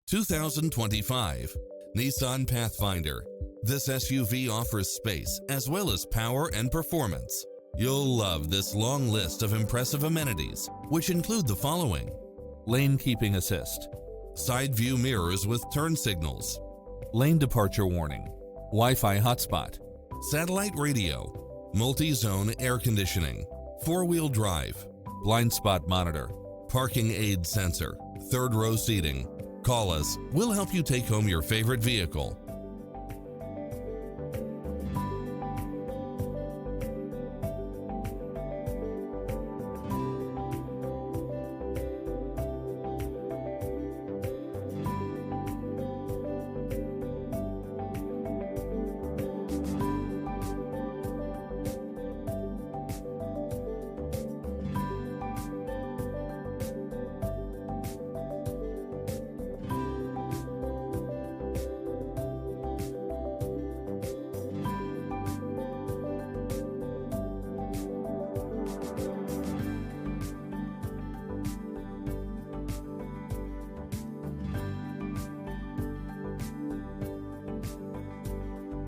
2025 Nissan Pathfinder. This SUV offers space as well as power and performance. You'll love this long list of impressive amenities, which include the following: lane keeping assist, side view mirrors with turn signals, lane departure warning, Wi-Fi hotspot, satellite radio, multi-zone air conditioning, four-wheel drive, blind spot monitor, parking aid sensor, third row seating. Call us. We'll help you take home your favorite vehicle.